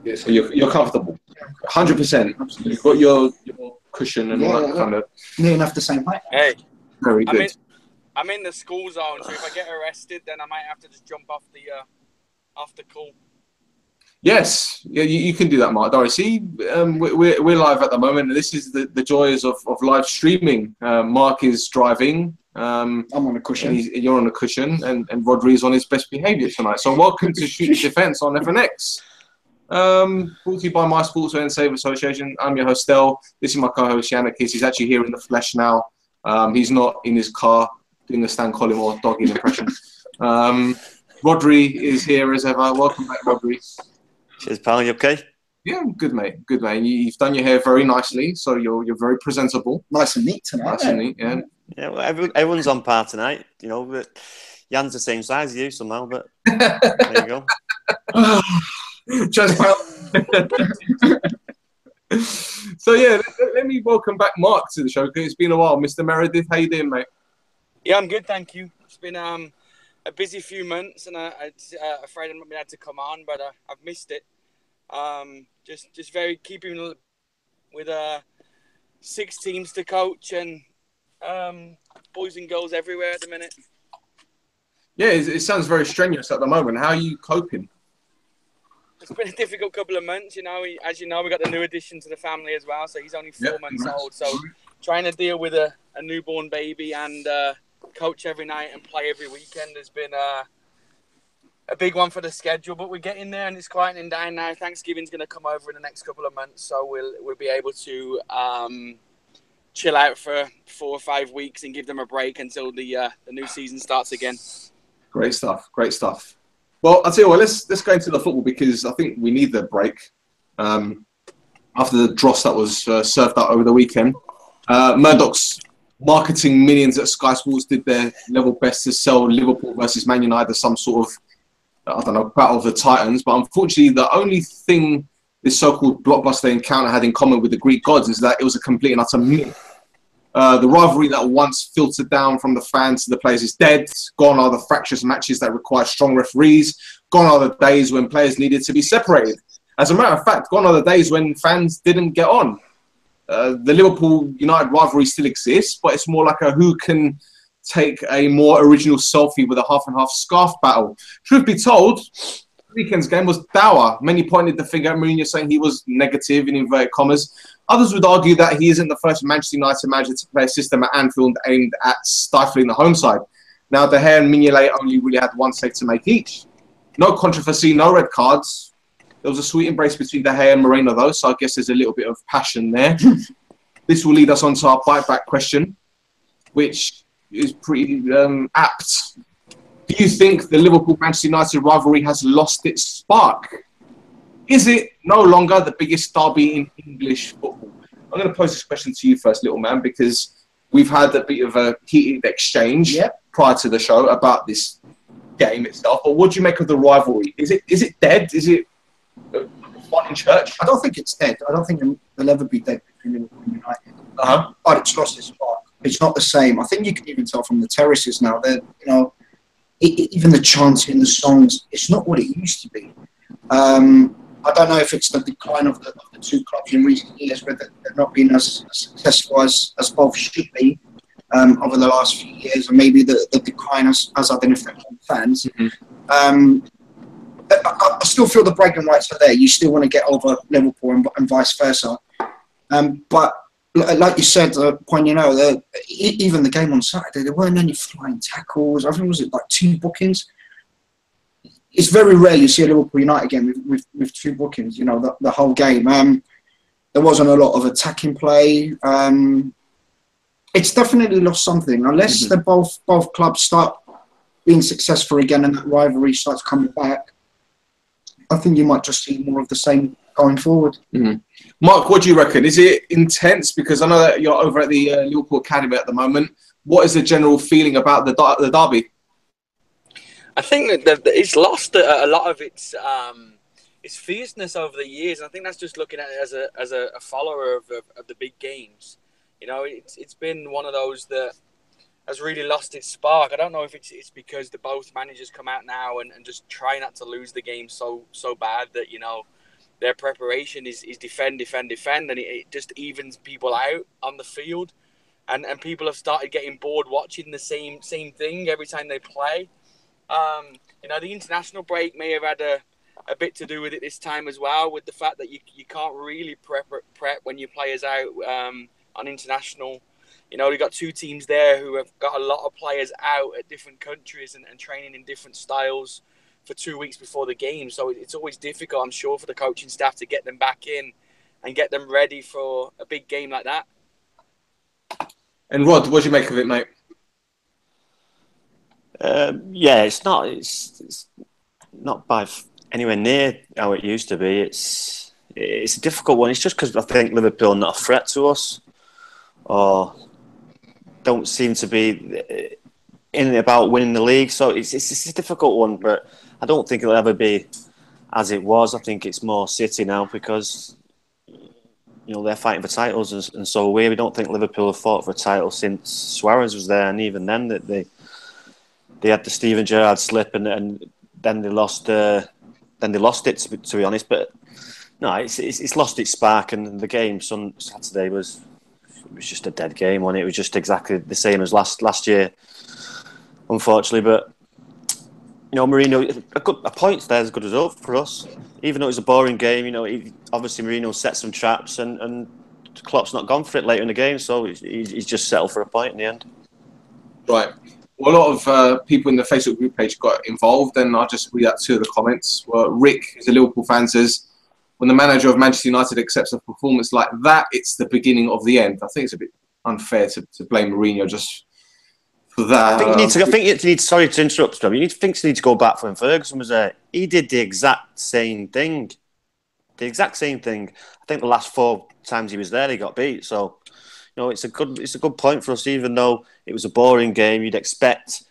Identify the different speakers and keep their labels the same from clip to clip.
Speaker 1: Yeah, so you're comfortable. 100%. You've got your cushion and all that kind of.
Speaker 2: Near enough the same height.
Speaker 3: Hey,
Speaker 1: very good.
Speaker 3: I'm in the school zone, so if I get arrested, then I might have to just jump off the call.
Speaker 1: Yes, yeah, you can do that, Mark. Dorothy, we're live at the moment, and this is the joys of live streaming. Mark is driving.
Speaker 2: I'm on a cushion.
Speaker 1: You're on a cushion, and Rodri's on his best behaviour tonight. So welcome to Shoot the Defence on FNX. Brought to you by My Sportswear and Save Association. I'm your host, Del. This is my co-host, Yannick. He's actually here in the flesh now. He's not in his car doing a Stan Collymore dogging impression. Rodri is here as ever. Welcome back, Rodri.
Speaker 4: Cheers, pal. You okay?
Speaker 1: Yeah, I'm good, mate. Good, mate. You've done your hair very nicely, so you're very presentable.
Speaker 2: Nice and neat tonight.
Speaker 1: Nice and neat, yeah.
Speaker 4: Yeah, well, everyone's on par tonight, you know, but Jan's the same size as you somehow, but there you go.
Speaker 1: Just So, yeah, let me welcome back Mark to the show, because it's been a while. Mr. Meredith, how you doing, mate?
Speaker 3: Yeah, I'm good, thank you. It's been a busy few months, and I'm afraid I'm not been able to come on, but I've missed it. Just very keeping with 6 teams to coach and boys and girls everywhere at the minute.
Speaker 1: Yeah, it sounds very strenuous at the moment. How are you coping?
Speaker 3: It's been a difficult couple of months, you know. As you know, we got the new addition to the family as well, so he's only 4 months old. So trying to deal with a newborn baby and coach every night and play every weekend has been a big one for the schedule. But we're getting there, and it's quieting down now. Thanksgiving's going to come over in the next couple of months, so we'll be able to chill out for 4 or 5 weeks and give them a break until the new season starts again. Great stuff.
Speaker 1: Great stuff. Well, I'll tell you what, let's go into the football, because I think we need the break after the dross that was served out over the weekend. Murdoch's marketing minions at Sky Sports did their level best to sell Liverpool versus Man United as some sort of, I don't know, battle of the Titans. But unfortunately, the only thing this so-called blockbuster encounter had in common with the Greek gods is that it was a complete and utter myth. The rivalry that once filtered down from the fans to the players is dead. Gone are the fractious matches that require strong referees. Gone are the days when players needed to be separated. As a matter of fact, gone are the days when fans didn't get on. The Liverpool-United rivalry still exists, but it's more like a who can take a more original selfie with a half-and-half scarf battle. Truth be told, weekend's game was dour. Many pointed the finger at Mourinho, saying he was negative in inverted commas. Others would argue that he isn't the first Manchester United manager to play a system at Anfield aimed at stifling the home side. Now, De Gea and Mignolet only really had one save to make each. No controversy, no red cards. There was a sweet embrace between De Gea and Moreno, though, so I guess there's a little bit of passion there. This will lead us on to our bite-back question, which is pretty apt. Do you think the Liverpool-Manchester United rivalry has lost its spark? Is it no longer the biggest derby in English football? I'm going to pose this question to you first, little man, because we've had a bit of a heated exchange prior to the show about this game itself. But what do you make of the rivalry? Is it dead? Is it fun in church?
Speaker 2: I don't think it's dead. I don't think it'll ever be dead between Liverpool and United. But it's lost its spark. It's not the same. I think you can even tell from the terraces now that, you know, even the chanting, the songs, it's not what it used to be. I don't know if it's the decline of the two clubs in recent years, where they've not been as successful as both should be over the last few years, or maybe the decline as I don't know if they're fans. I still feel the bragging rights are there. You still want to get over Liverpool and vice versa. But like you said, pointing out, even the game on Saturday, there weren't any flying tackles. I think was it like 2 bookings. It's very rare you see a Liverpool United game with 2 bookings. You know, the whole game. There wasn't a lot of attacking play. It's definitely lost something unless they both clubs start being successful again and that rivalry starts coming back. I think you might just see more of the same going forward.
Speaker 1: Mark, what do you reckon? Is it intense? Because I know that you're over at the Liverpool Academy at the moment. What is the general feeling about the derby?
Speaker 3: I think that it's lost a lot of its fierceness over the years. And I think that's just looking at it as a follower of the big games. You know, it's been one of those that has really lost its spark. I don't know if it's because both managers come out now and just try not to lose the game so bad that, you know, their preparation is defend, defend, defend, and it just evens people out on the field. And people have started getting bored watching the same thing every time they play. You know, the international break may have had a bit to do with it this time as well, with the fact that you can't really prep when your players out on international. You know, we've got 2 teams there who have got a lot of players out at different countries and training in different styles for 2 weeks before the game. So it's always difficult, I'm sure, for the coaching staff to get them back in and get them ready for a big game like that.
Speaker 1: And Rod, what do you make of it, mate?
Speaker 4: Yeah, it's not by anywhere near how it used to be. It's a difficult one. It's just because I think Liverpool are not a threat to us, or don't seem to be in it about winning the league. So it's a difficult one, but I don't think it'll ever be as it was. I think it's more City now because, you know, they're fighting for titles, and so we don't think Liverpool have fought for a title since Suarez was there, and even then that they had the Steven Gerrard slip, and then they lost. Then they lost it, to be honest. But no, it's lost its spark, and the game Saturday was just a dead game. Wasn't it? It was just exactly the same as last year, unfortunately. But you know, Mourinho, a point there is a good result for us. Even though it was a boring game, you know, obviously Mourinho set some traps, and Klopp's not gone for it later in the game, so he's just settled for a point in the end.
Speaker 1: Right. Well, a lot of people in the Facebook group page got involved, and I'll just read out 2 of the comments. Well, Rick, who's a Liverpool fan, says, when the manager of Manchester United accepts a performance like that, it's the beginning of the end. I think it's a bit unfair to blame Mourinho just for that.
Speaker 4: I think you need sorry to interrupt, Rob. You need to go back when Ferguson was there. He did the exact same thing. I think the last 4 times he was there, he got beat. So, you know, it's a good point for us. Even though it was a boring game, you'd expect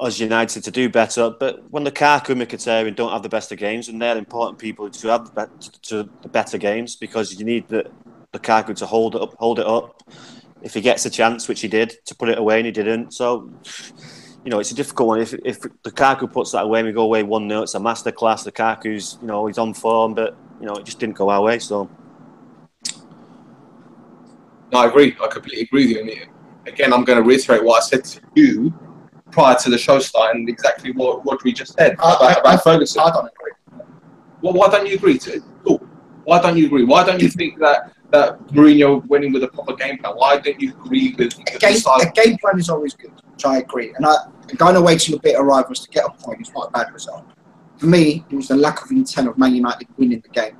Speaker 4: us United to do better. But when Kaka and Mkhitaryan don't have the best of games, and they're important people to have the better games, because you need the Kaka to hold it up. If he gets a chance, which he did, to put it away, and he didn't. So, you know, it's a difficult one. If Lukaku puts that away and we go away 1-0, it's a masterclass. Lukaku's, you know, he's on form, but, you know, it just didn't go our way. So,
Speaker 1: no, I agree. I completely agree with you. And again, I'm going to reiterate what I said to you prior to the show starting, exactly what we just said about Ferguson.
Speaker 2: I don't agree.
Speaker 1: Well, why don't you agree to it? Cool. Why don't you agree? Why don't you think that Mourinho went in with a proper game plan? Why don't you agree with the style?
Speaker 2: A game plan is always good, which I agree. And going away to the bitter rivals to get a point is not a bad result. For me, it was the lack of intent of Man United winning the game.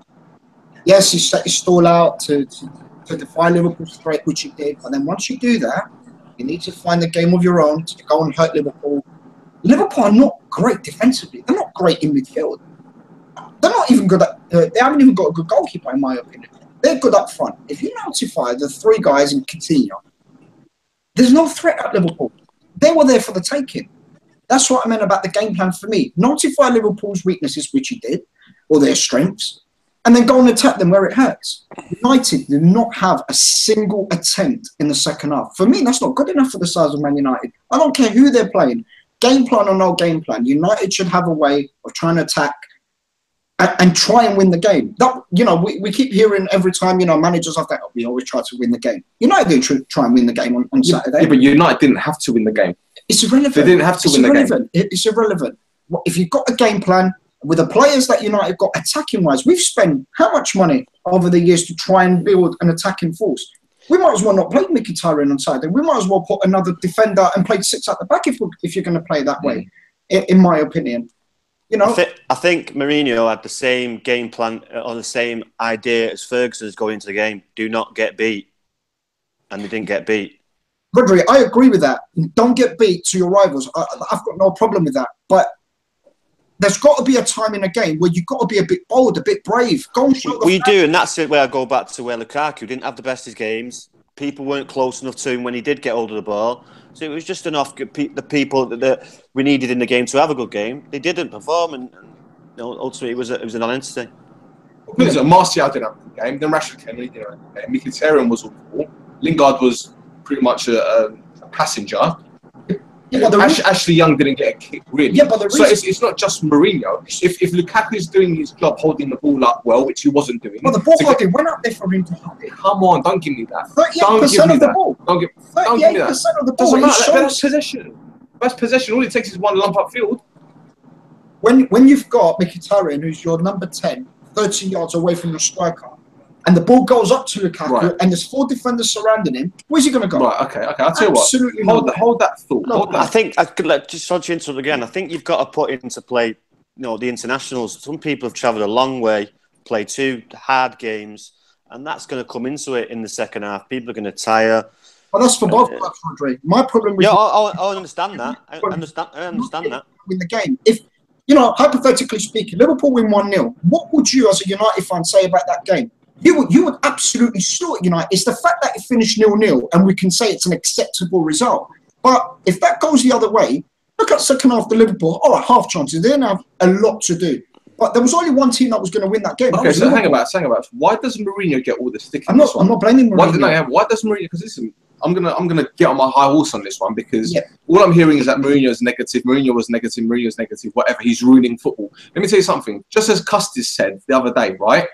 Speaker 2: Yes, he set his stall out to defy Liverpool's threat, which he did. But then once you do that, you need to find the game of your own to go and hurt Liverpool. Liverpool are not great defensively. They're not great in midfield. They're not even good at... they haven't even got a good goalkeeper, in my opinion. They're good up front. If you notify the 3 guys in Coutinho, there's no threat at Liverpool. They were there for the taking. That's what I meant about the game plan for me. Notify Liverpool's weaknesses, which he did, or their strengths, and then go and attack them where it hurts. United did not have a single attempt in the second half. For me, that's not good enough for the size of Man United. I don't care who they're playing. Game plan or no game plan, United should have a way of trying to attack and try and win the game. That, you know, we keep hearing every time, you know, managers of that, we always try to win the game. United didn't try and win the game on Saturday.
Speaker 1: Yeah, but United didn't have to win the game.
Speaker 2: It's irrelevant.
Speaker 1: They didn't have to win the game.
Speaker 2: It's irrelevant. If you've got a game plan, with the players that United got attacking-wise, we've spent how much money over the years to try and build an attacking force? We might as well not play Mkhitaryan on Saturday. We might as well put another defender and play 6 at the back if you're going to play that way, in my opinion. You know,
Speaker 4: I think Mourinho had the same game plan or the same idea as Ferguson's going into the game. Do not get beat. And they didn't get beat.
Speaker 2: Rodri, I agree with that. Don't get beat to your rivals. I've got no problem with that. But there's got to be a time in a game where you've got to be a bit bold, a bit brave. Go and show
Speaker 4: we do, and that's where I go back to where Lukaku didn't have the best of games. People weren't close enough to him when he did get hold of the ball. So it was just enough the people that we needed in the game to have a good game. They didn't perform, and you know, ultimately it was a non-entity.
Speaker 1: Well, Martial didn't have a good game. Then Rashford Kennedy didn't have a good game. Mkhitaryan was awful. Lingard was pretty much a passenger.
Speaker 2: Yeah,
Speaker 1: Ashley Young didn't get a kick, really.
Speaker 2: Yeah, but
Speaker 1: so it's not just Mourinho. If Lukaku's doing his job holding the ball up well, which he wasn't doing.
Speaker 2: Well, the ball holding went up there for him to hold it.
Speaker 1: Come on, don't give me that.
Speaker 2: 38% of the ball.
Speaker 1: Don't give me that.
Speaker 2: 38% of the ball.
Speaker 1: That's possession. That's possession. All it takes is one lump upfield.
Speaker 2: When you've got Mkhitaryan, who's your number 10, 30 yards away from your striker, and the ball goes up to Lukaku, and there's 4 defenders surrounding him, where's he going to go?
Speaker 1: Right, okay. I'll tell you what. Hold that thought.
Speaker 4: I think, just sorry to interrupt again, I think you've got to put into play, the internationals. Some people have travelled a long way, played 2 hard games, and that's going to come into it in the second half. People are going to tire.
Speaker 2: Well, that's for both clubs, Rodri. My problem with...
Speaker 4: Yeah, I understand that. I understand that.
Speaker 2: In the game, if, hypothetically speaking, Liverpool win 1-0, what would you, as a United fan, say about that game? You would absolutely slaughter United. It's the fact that it finished 0-0 and we can say it's an acceptable result. But if that goes the other way, look at second half the Liverpool. All right, half chances. They didn't have a lot to do. But there was only one team that was going to win that game.
Speaker 1: Okay, so hang about. Why does Mourinho get all the stick?
Speaker 2: I'm not blaming Mourinho.
Speaker 1: Why does Mourinho? Because listen, I'm gonna get on my high horse on this one because all I'm hearing is that Mourinho's negative. Mourinho's negative. Whatever. He's ruining football. Let me tell you something. Just as Custis said the other day, right?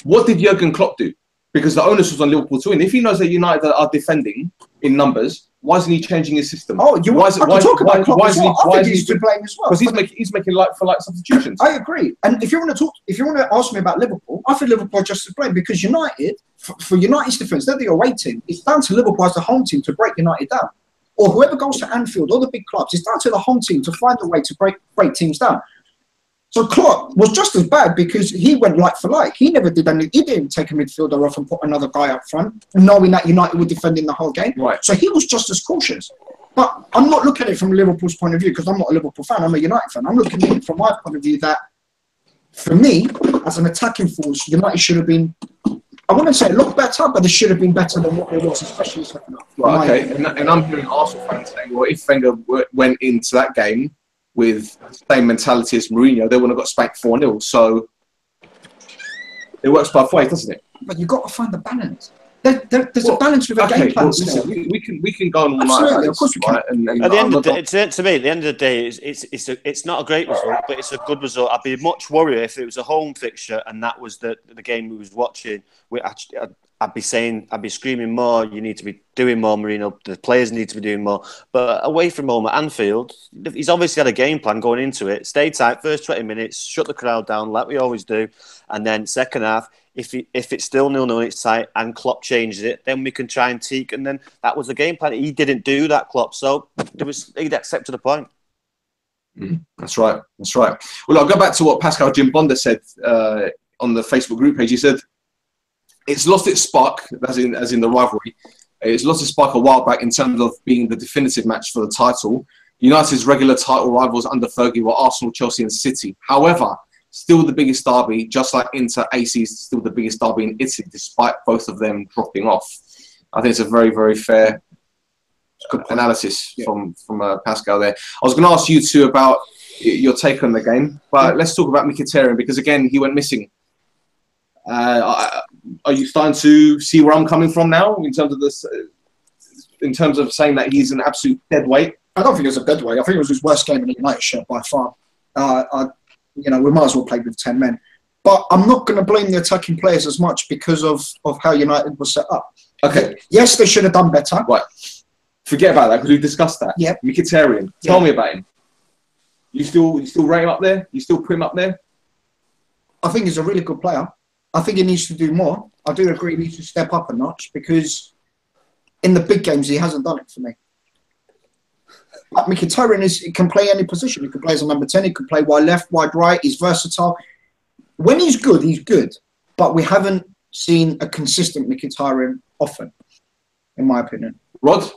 Speaker 1: What did Jurgen Klopp do? Because the onus was on Liverpool to win. If he knows that United are defending in numbers, why isn't he changing his system?
Speaker 2: Oh, why is he to blame as well?
Speaker 1: Because he's making like substitutions.
Speaker 2: I agree. And if you want to ask me about Liverpool, I think Liverpool are just to blame because United, for United's defence, they're the away team. It's down to Liverpool as the home team to break United down, or whoever goes to Anfield, or the big clubs. It's down to the home team to find a way to break teams down. So Klopp was just as bad because he went like for like. He never did anything. He didn't take a midfielder off and put another guy up front, knowing that United were defending the whole game.
Speaker 1: Right.
Speaker 2: So he was just as cautious. But I'm not looking at it from Liverpool's point of view because I'm not a Liverpool fan. I'm a United fan. I'm looking at it from my point of view that, for me, as an attacking force, United should have been, I wouldn't say a lot better, but they should have been better than what they was, especially second half.
Speaker 1: Right, okay. And I'm hearing Arsenal fans saying, well, if Wenger went into that game with the same mentality as Mourinho, they would have got spanked 4-0. So it works both ways, doesn't it?
Speaker 2: But you've got to find the balance. There's a balance with a game plan.
Speaker 1: Listen, we can go on all night.
Speaker 2: Absolutely, of course we can.
Speaker 1: Right? And
Speaker 4: at the end of the day, to me, at the end of the day, it's not a great result, but it's a good result. I'd be much worried if it was a home fixture and that was the game we was watching. I'd be screaming more. You need to be doing more, Mourinho. The players need to be doing more. But away from home at Anfield, he's obviously had a game plan going into it. Stay tight, first 20 minutes, shut the crowd down like we always do, and then second half, if it's still 0-0 and it's tight and Klopp changes it, then we can try and tweak. And then that was the game plan. He didn't do that, Klopp. So he'd accepted the point.
Speaker 1: That's right. Well, I'll go back to what Pascal Jim Bonda said on the Facebook group page. He said, it's lost its spark, as in the rivalry. It's lost its spark a while back in terms of being the definitive match for the title. United's regular title rivals under Fergie were Arsenal, Chelsea and City. However, still the biggest derby, just like Inter AC is still the biggest derby in Italy, despite both of them dropping off. I think it's a very, very fair analysis from Pascal there. I was going to ask you two about your take on the game, but let's talk about Mkhitaryan because, again, he went missing. Are you starting to see where I'm coming from now in terms of this? In terms of saying that he's an absolute dead weight?
Speaker 2: I don't think it was a dead weight. I think it was his worst game in the United shirt by far. We might as well play with 10 men. But I'm not going to blame the attacking players as much because of how United was set up.
Speaker 1: Okay.
Speaker 2: Yes, they should have done better.
Speaker 1: Right. Forget about that because we've discussed that.
Speaker 2: Yeah.
Speaker 1: Mkhitaryan. Tell me about him. You still rate him up there? You still put him up there?
Speaker 2: I think he's a really good player. I think he needs to do more. I do agree he needs to step up a notch because in the big games he hasn't done it for me. But Mkhitaryan can play any position. He can play as a number 10. He could play wide left, wide right. He's versatile. When he's good. But we haven't seen a consistent Mkhitaryan often, in my opinion.
Speaker 1: Rod?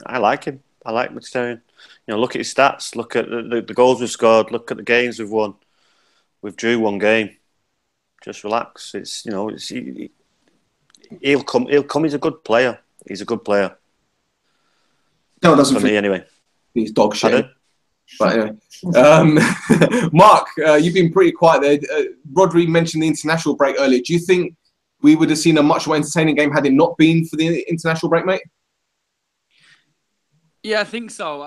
Speaker 4: I like him. I like Mkhitaryan. Look at his stats. Look at the goals we've scored. Look at the games we've won. We've drew one game. Just relax. He'll come. He's a good player. He's a good player.
Speaker 2: No, it doesn't.
Speaker 4: For me, anyway.
Speaker 1: He's dog shit. But anyway. Mark, you've been pretty quiet there. Rodri mentioned the international break earlier. Do you think we would have seen a much more entertaining game had it not been for the international break, mate?
Speaker 3: Yeah, I think so.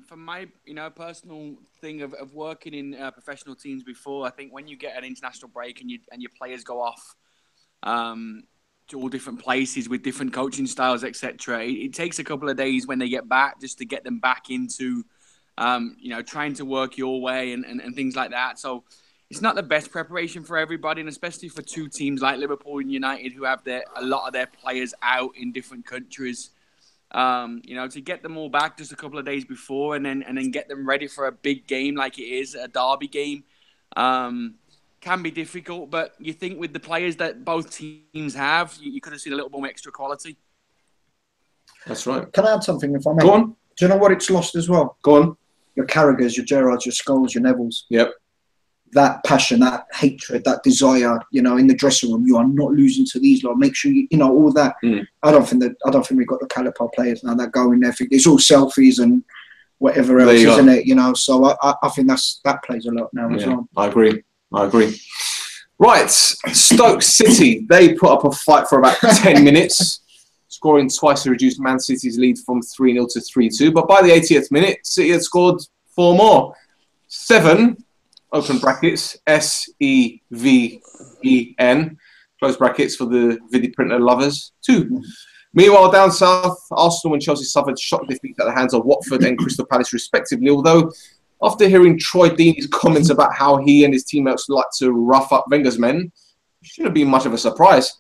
Speaker 3: From my, personal thing of working in professional teams before, I think when you get an international break and your players go off to all different places with different coaching styles, etc., it takes a couple of days when they get back just to get them back into, trying to work your way and things like that. So it's not the best preparation for everybody, and especially for two teams like Liverpool and United who have a lot of their players out in different countries. To get them all back just a couple of days before and then get them ready for a big game like it is, a derby game, can be difficult. But you think with the players that both teams have, you could have seen a little more extra quality.
Speaker 1: That's right.
Speaker 2: Can I add something if I may?
Speaker 1: Go on.
Speaker 2: Do you know what it's lost as well?
Speaker 1: Go on.
Speaker 2: Your Carragher's, your Gerrards, your Scholes, your Nevilles.
Speaker 1: Yep.
Speaker 2: That passion, that hatred, that desire, in the dressing room, you are not losing to these lot. Make sure all that. I don't think we've got the caliber players now that go in there. It's all selfies and whatever else, isn't it? So I think that plays a lot now as well.
Speaker 1: I agree. Right, Stoke City, they put up a fight for about 10 minutes, scoring twice to reduce Man City's lead from 3-0 to 3-2. But by the 80th minute, City had scored 4 more. 7. Open brackets, SEVEN, close brackets for the video printer lovers, 2. Meanwhile, down south, Arsenal and Chelsea suffered shock defeats at the hands of Watford and Crystal Palace, respectively. Although, after hearing Troy Deeney's comments about how he and his teammates like to rough up Wenger's men, it shouldn't be much of a surprise.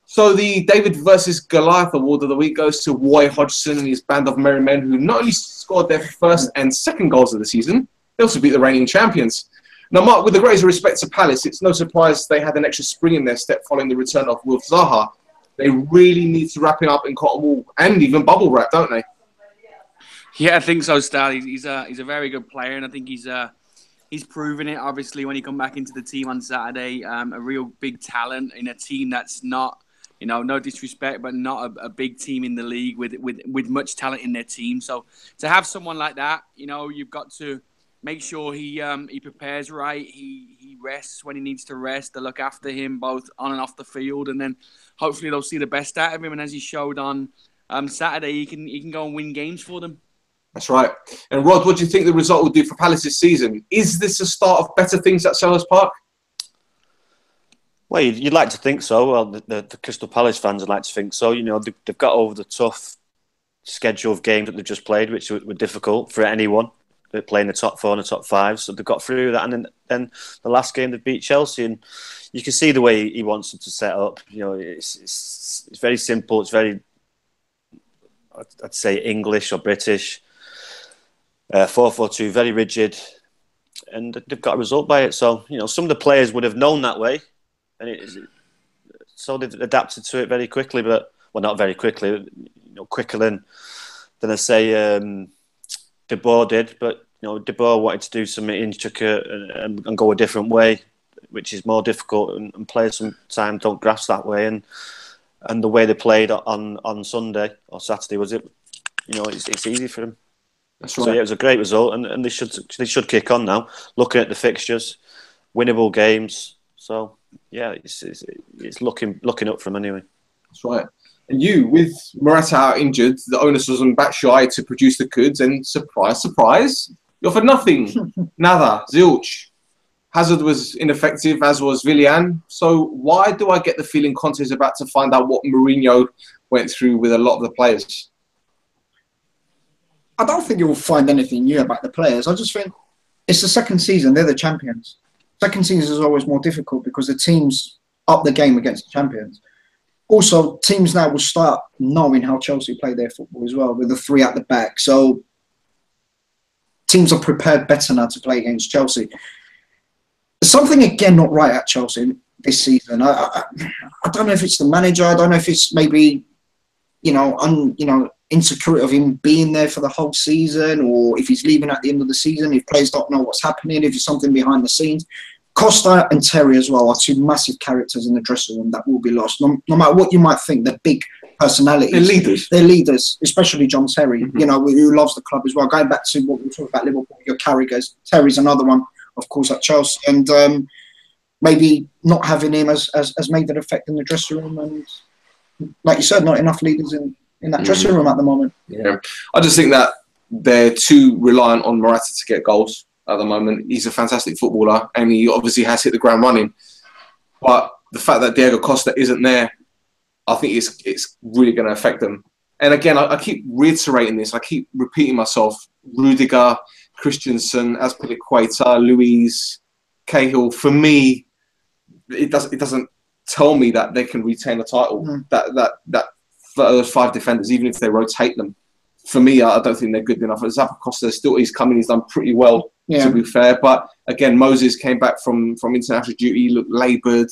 Speaker 1: So the David versus Goliath award of the week goes to Roy Hodgson and his band of merry men, who not only scored their first and second goals of the season, they also beat the reigning champions. Now, Mark, with the greatest respect to Palace, it's no surprise they had an extra spring in their step following the return of Wilf Zaha. They really need to wrap him up in cotton wool and even bubble wrap, don't they?
Speaker 3: Yeah, I think so, Stal. He's a very good player, and I think he's proven it, obviously, when he come back into the team on Saturday. A real big talent in a team that's not, no disrespect, but not a big team in the league with much talent in their team. So to have someone like that, you've got to make sure he prepares right. He rests when he needs to rest. They look after him both on and off the field, and then hopefully they'll see the best out of him. And as he showed on Saturday, he can go and win games for them.
Speaker 1: That's right. And Rod, what do you think the result will do for Palace this season? Is this the start of better things at Selhurst Park?
Speaker 4: Well, you'd like to think so. Well, the Crystal Palace fans would like to think so. They've got over the tough schedule of games that they've just played, which were difficult for anyone. They're playing the top 4 and the top 5, so they've got through that. And then the last game they beat Chelsea, and you can see the way he wants them to set up. It's very simple. It's very, I'd say, English or British. 4-4-2, very rigid, and they've got a result by it. So some of the players would have known that way, and so they've adapted to it very quickly. But not very quickly, quicker than I say. De Boer did, but De Boer wanted to do something intricate and go a different way, which is more difficult, and players sometimes don't grasp that way. And the way they played on Sunday or Saturday was it's easy for them.
Speaker 1: That's right.
Speaker 4: So it was a great result, and they should kick on now. Looking at the fixtures, winnable games. So yeah, it's looking up for them anyway.
Speaker 1: That's right. And you, with Morata out injured, the onus was on Batshuayi to produce the goods, and surprise, surprise, you offered nothing. Nada, zilch. Hazard was ineffective, as was Willian. So why do I get the feeling Conte's about to find out what Mourinho went through with a lot of the players?
Speaker 2: I don't think you'll find anything new about the players. I just think it's the second season. They're the champions. Second season is always more difficult because the teams up the game against the champions. Also, teams now will start knowing how Chelsea play their football as well, with the 3 at the back. So teams are prepared better now to play against Chelsea. There's something, again, not right at Chelsea this season. I don't know if it's the manager. I don't know if it's maybe, insecurity of him being there for the whole season, or if he's leaving at the end of the season, if players don't know what's happening, if it's something behind the scenes. Costa and Terry as well are 2 massive characters in the dressing room that will be lost. No matter what you might think, they're big personalities.
Speaker 1: They're leaders.
Speaker 2: They're leaders, especially John Terry, who loves the club as well. Going back to what we talked about Liverpool, your Carragher's, Terry's another one, of course, at Chelsea. And maybe not having him has made an effect in the dressing room. And like you said, not enough leaders in that dressing room at the moment.
Speaker 1: Yeah, I just think that they're too reliant on Morata to get goals at the moment. He's a fantastic footballer, and he obviously has hit the ground running. But the fact that Diego Costa isn't there, I think it's really going to affect them. And again, I keep reiterating this. I keep repeating myself. Rudiger, Christensen, Azpilicueta, Luiz, Cahill. For me, it doesn't tell me that they can retain the title. That those 5 defenders, even if they rotate them, for me, I don't think they're good enough. Zappacosta he's come in, he's done pretty well, to be fair. But again, Moses came back from international duty, he looked laboured.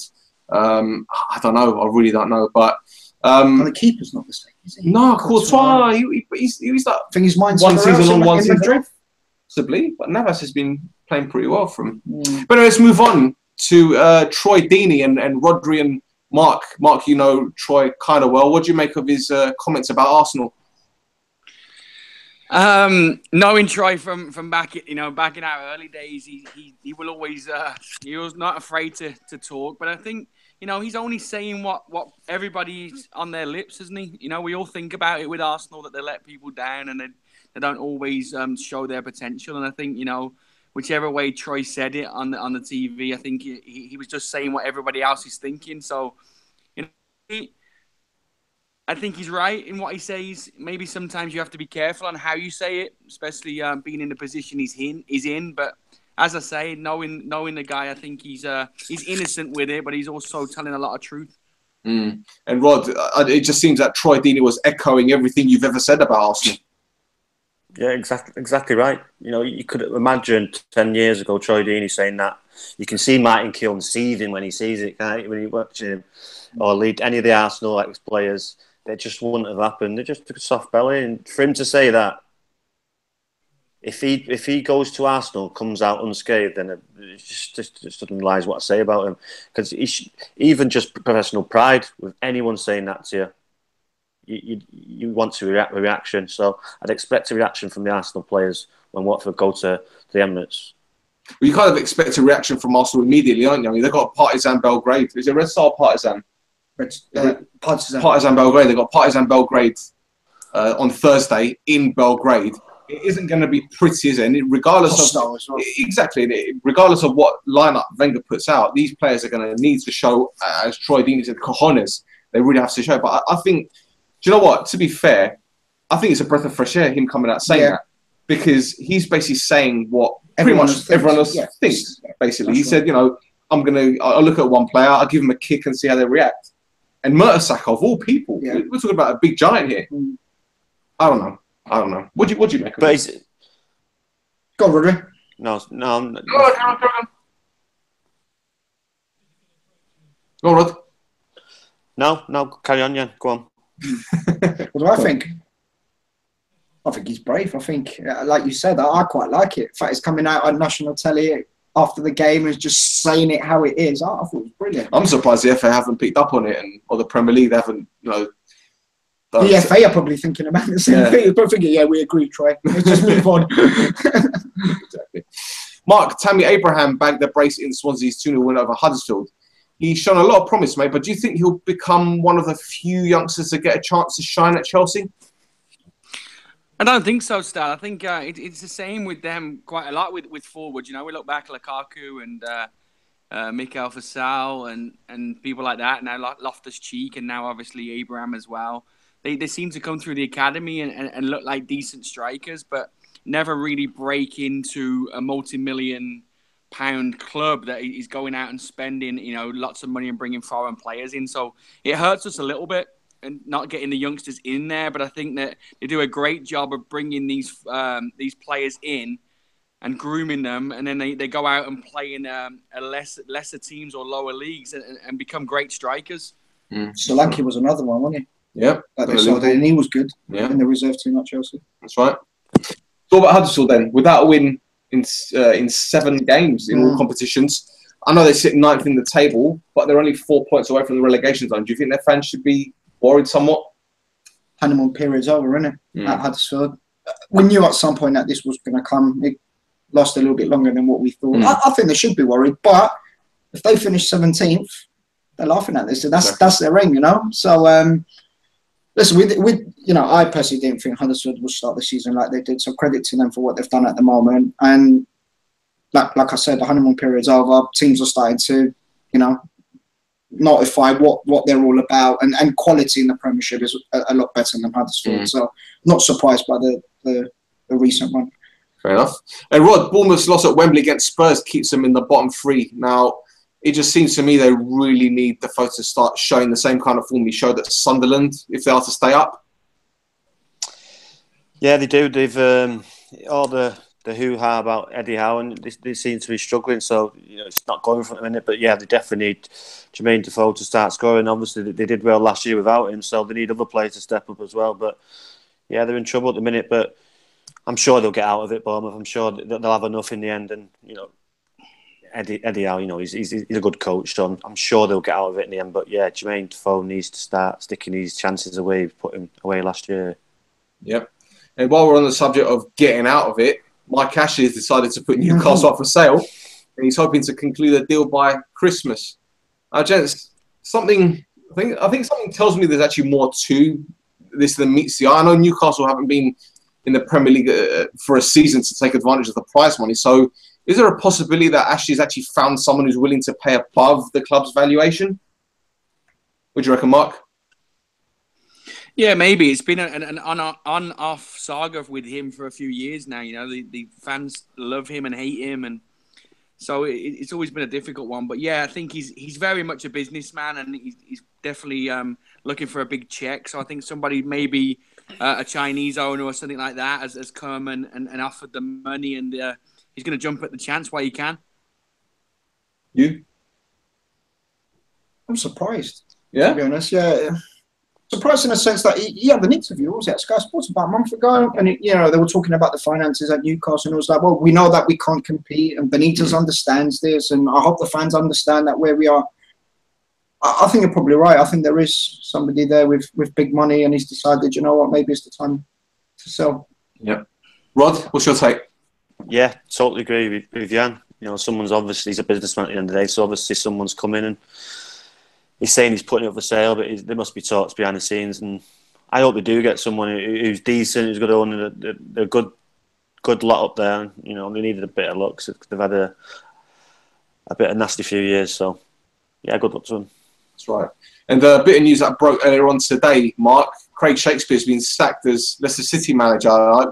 Speaker 1: I don't know, I really don't know. But
Speaker 2: the keeper's not the same, is he?
Speaker 1: No, Courtois, he's like,
Speaker 2: I think his mind's
Speaker 1: one season on, one season off,
Speaker 2: Madrid.
Speaker 1: possibly. But Navas has been playing pretty well for him. But anyway, let's move on to Troy Deeney and Rodri and Mark. Mark, you know Troy kind of well. What do you make of his comments about Arsenal?
Speaker 3: Knowing Troy from back in our early days, he will always he was not afraid to talk. But I think he's only saying what everybody's on their lips, isn't he? We all think about it with Arsenal that they let people down and they don't always show their potential. And I think whichever way Troy said it on the TV, I think he was just saying what everybody else is thinking. So I think he's right in what he says. Maybe sometimes you have to be careful on how you say it, especially being in the position he's in. But as I say, knowing the guy, I think he's innocent with it, but he's also telling a lot of truth.
Speaker 1: And Rod, it just seems that Troy Deeney was echoing everything you've ever said about Arsenal. Yeah,
Speaker 4: exactly right. You could imagine 10 years ago Troy Deeney saying that. You can see Martin Keown seething when he sees it, can't you? When he watches him or lead any of the Arsenal ex-players. It just wouldn't have happened. They just took a soft belly, and for him to say that, if he goes to Arsenal, comes out unscathed, then it just doesn't realise what I say about him. Because even just professional pride, with anyone saying that to you, you want to react with reaction. So I'd expect a reaction from the Arsenal players when Watford go to the Emirates.
Speaker 1: Well, you kind of expect a reaction from Arsenal immediately, aren't you? I mean, they've got Partizan Belgrade. Is it Red Star Partizan? Partizan Belgrade. They've got Partizan Belgrade on Thursday in Belgrade. It isn't going to be pretty, is it? And regardless of exactly, regardless of what lineup Wenger puts out, these players are going to need to show, as Troy Deeney said, cojones. They really have to show. But I think, do you know what? To be fair, I think it's a breath of fresh air him coming out saying that, because he's basically saying what everyone else thinks. Basically, he said, I'll look at one player, I'll give him a kick and see how they react. And Mertesacker, of all people, we're talking about a big giant here. I don't know. What do you make of it?
Speaker 2: Go on, Rodri.
Speaker 4: No.
Speaker 1: Go on, Rod.
Speaker 4: No, carry on, Jan. Go on.
Speaker 2: What do I think? I think he's brave. I think, like you said, I quite like it. In fact, he's coming out on national telly after the game and just saying it how it is. I thought it was brilliant.
Speaker 1: I'm surprised the FA haven't picked up on it, or the Premier League haven't,
Speaker 2: The FA are probably thinking about the same thing. They're thinking, we agree, Troy. Let's just move on.
Speaker 1: Exactly. Mark, Tammy Abraham bagged the brace in Swansea's 2-0 win over Huddersfield. He's shown a lot of promise, mate, but do you think he'll become one of the few youngsters to get a chance to shine at Chelsea?
Speaker 3: I don't think so, Stan. I think it's the same with them quite a lot with forwards. We look back at Lukaku and Mikael Fassal and people like that. Now Loftus-Cheek and now obviously Abraham as well. They seem to come through the academy and look like decent strikers, but never really break into a multi-million-pound club that he's going out and spending lots of money and bringing foreign players in. So it hurts us a little bit and not getting the youngsters in there, but I think that they do a great job of bringing these players in and grooming them, and then they go out and play in lesser teams or lower leagues and become great strikers.
Speaker 2: Solanke was another one, wasn't he?
Speaker 1: Yeah.
Speaker 2: And he was good
Speaker 1: in
Speaker 2: the reserve team at Chelsea.
Speaker 1: That's right. So about Huddersfield then, without a win in 7 games in all competitions, I know they sit 9th in the table, but they're only 4 points away from the relegation zone. Do you think their fans should be worried somewhat?
Speaker 2: Honeymoon period's over, isn't it? At Huddersfield. We knew at some point that this was going to come. It lost a little bit longer than what we thought. I think they should be worried, but if they finish 17th, they're laughing at this. So that's their aim, So listen, I personally didn't think Huddersfield would start the season like they did. So credit to them for what they've done at the moment. And like I said, the honeymoon period's over. Teams are starting to, notify what they're all about, and quality in the Premiership is a lot better than Huddersfield. So not surprised by the recent one.
Speaker 1: Fair enough. And Rod, Bournemouth's loss at Wembley against Spurs keeps them in the bottom 3. Now, it just seems to me they really need the Defoe to start showing the same kind of form he showed at Sunderland if they are to stay up. Yeah,
Speaker 4: they do. They've all the hoo-ha about Eddie Howe, and they seem to be struggling. So it's not going for a minute. But yeah, they definitely need Jermaine Defoe to start scoring. Obviously, they did well last year without him, so they need other players to step up as well. But yeah, they're in trouble at the minute. But I'm sure they'll get out of it, Bournemouth. I'm sure they'll have enough in the end. And Eddie Howe, he's a good coach, so I'm sure they'll get out of it in the end. But yeah, Jermaine Defoe needs to start sticking these chances away. He put him away last year.
Speaker 1: Yep. And while we're on the subject of getting out of it, Mike Ashley has decided to put Newcastle up for sale, and he's hoping to conclude a deal by Christmas. Gents, I think something tells me there's actually more to this than meets the eye. I know Newcastle haven't been in the Premier League for a season to take advantage of the prize money. So, is there a possibility that Ashley's actually found someone who's willing to pay above the club's valuation? What do you reckon, Mark?
Speaker 3: Yeah, maybe. It's been an on-off saga with him for a few years now. The fans love him and hate him, and so it's always been a difficult one. But yeah, I think he's very much a businessman, and he's definitely looking for a big check. So I think somebody, maybe a Chinese owner or something like that, has come and offered the money, and he's going to jump at the chance while he can.
Speaker 1: You?
Speaker 2: I'm surprised.
Speaker 1: Yeah?
Speaker 2: To be honest, yeah. Surprised in the sense that he had an interview, what was it, at Sky Sports about a month ago, and they were talking about the finances at Newcastle, and it was like, well, we know that we can't compete, and Benitez understands this, and I hope the fans understand that where we are. I think you're probably right. I think there is somebody there with big money, and he's decided, maybe it's the time to sell.
Speaker 1: Yeah. Rod, what's your take?
Speaker 4: Yeah, totally agree with Jan. Someone's obviously, he's a businessman at the end of the day, so obviously someone's come in and he's saying he's putting it up for sale, but there must be talks behind the scenes, and I hope they do get someone who's decent, who's got to own a good lot up there. They needed a bit of luck, so they've had a bit of nasty few years. So, yeah, good luck to them.
Speaker 1: That's right. And a bit of news that broke earlier on today, Mark. Craig Shakespeare's been sacked as Leicester City manager. I